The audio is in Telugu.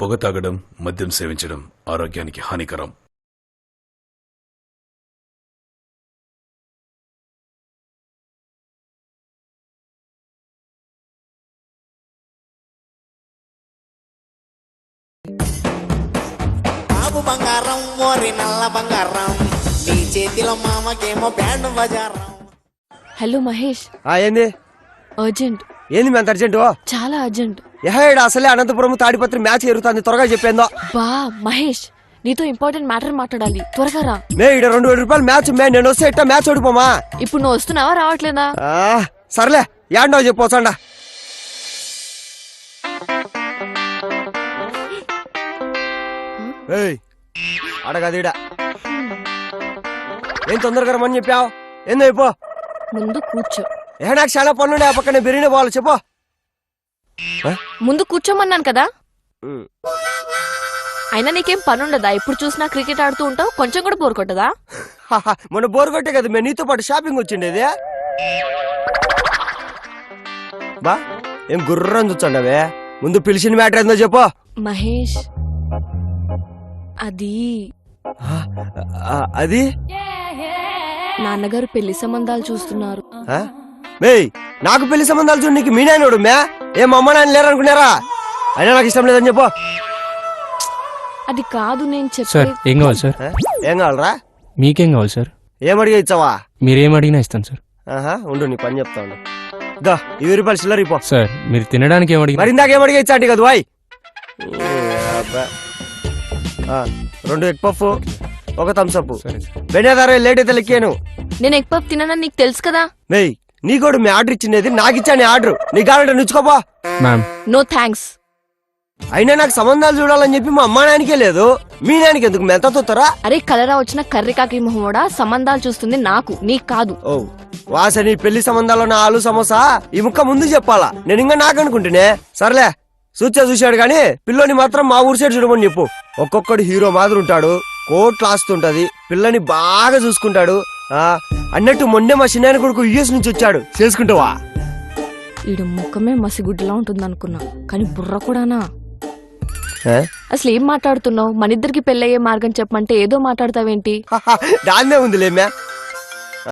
పొగ తాగడం, మద్యం సేవించడం ఆరోగ్యానికి హానికరం. బాబు బంగారం ఓరి నల్ల బంగారం నీ చేతిలో మామకేమో బ్యాండ్ బజారం. హలో మహేష్. ఏంది అర్జెంట్. ఏంది మీ అంత అర్జెంటు? చాలా అర్జెంట్. ఏడు అసలే అనంతపురం తాడిపత్రి మ్యాచ్ జరుగుతుంది, త్వరగా చెప్పేందో. బా మహేష్, నీతో ఇంపార్టెంట్ మ్యాటర్ మాట్లాడాలి, త్వరగా రా. మే ఇక్కడ 2,000 రూపాయలు మ్యాచ్ మే, నేను వస్తే ఇట్టా మ్యాచ్ ఓడిపోమా? ఇప్పుడు నువ్వు వస్తున్నావా రావట్లేదా? సర్లే ఏంటో చెప్పవచ్చండా. అడగదీడా ఏం తొందరగా రమ్మని చెప్పావు? ఏందో అయిపో. ముందు కూర్చో. నాకు చాలా పనులుండే, ఆ పక్కనే బిర్యానీ పోవాలి. చెప్పు. ముందు కూర్చోమన్నాను కదా. అయినా నీకేం పని ఉండదా? ఇప్పుడు చూసినా క్రికెట్ ఆడుతూ ఉంటావు, కొంచెం కూడా బోర్ కొట్టదా? మొన్న బోర్ కొట్టే కదా మేము నీతో పాటు షాపింగ్ వచ్చిండేది. బా ఏం గుర్రం చూచండవే, ముందు పిలిచిన మ్యాటర్ ఏందో చెప్పు. మహేష్, అది నాన్నగారు పెళ్లి సంబంధాలు చూస్తున్నారు. నాకు పెళ్లి సంబంధాలు చూడు, నీకు మీ నాయనోడు మే, ఏం అమ్మ నాయన లేరనుకున్నారా? అయినా నాకు ఇష్టం లేదని చెప్పు. అది కాదు నేను సార్. ఏం కావాలి సార్? ఏం కావాలరా? మీకేం కావాలి సార్? ఏం అడిగా ఇచ్చావా? మీరేం అడిగినా ఇస్తాను సార్. ఉండు నీ పని చెప్తా ఉండు. గా 20 రూపాయలు చిల్లర ఇపో. సార్ మీరు తినడానికి ఏం అడిగి? మరి ఇందాక ఏం అడిగా ఇచ్చా కదా వాయ్. 2 ఎగ్ పఫ్, 1 థమ్స్అప్. బెనేదారే లేట్ అయితే లెక్కాను. నేను ఎగ్ పఫ్ తిననని నీకు తెలుసు కదా. మేయ్ నీకోడు మీ ఆర్డర్ ఇచ్చిండేది, నాకు ఇచ్చాను ఆర్డర్. నీకు కావాలంటే నుంచుకోపో. Ma'am no thanks. అయినా నాకు సంబంధాలు చూడాలని చెప్పి మా అమ్మా నాయనకే లేదు, మీ నాయనకి ఎందుకు మెంతతోతారా? అరే కలరా వచ్చిన కర్రీ కాకి మొహమోడా, సంబంధాలు చూస్తుంది నాకు, నీకు కాదు. ఓ వాసని పెళ్లి సంబంధాలు నా ఆలు సమోసా ఈ ముక్క ముందు చెప్పాలా, నేను ఇంకా నాకు అనుకుంటేనే. సర్లే చూశాడు గాని పిల్లని మాత్రం మా ఊరు సైడ్ చూడమని చెప్పు. ఒక్కొక్కడు హీరో మాదిరి ఉంటాడు, కోట్లు ఆస్తుంటది, పిల్లని బాగా చూసుకుంటాడు. అన్నట్టు మొన్నే మా చిన్న కొడుకు యుఎస్ నుంచి వచ్చాడు, చేసుకుంటావా? ఈడు ముఖమే మసిగుడ్డలా ఉంటుంది అనుకున్నా, కానీ బుర్ర కూడానా? అసలు ఏం మాట్లాడుతున్నావు? మనిద్దరికి పెళ్ళయ్యే మార్గం చెప్పమంటే ఏదో మాట్లాడతావేంటి? దాన్నే ఉందిలేమ్యా,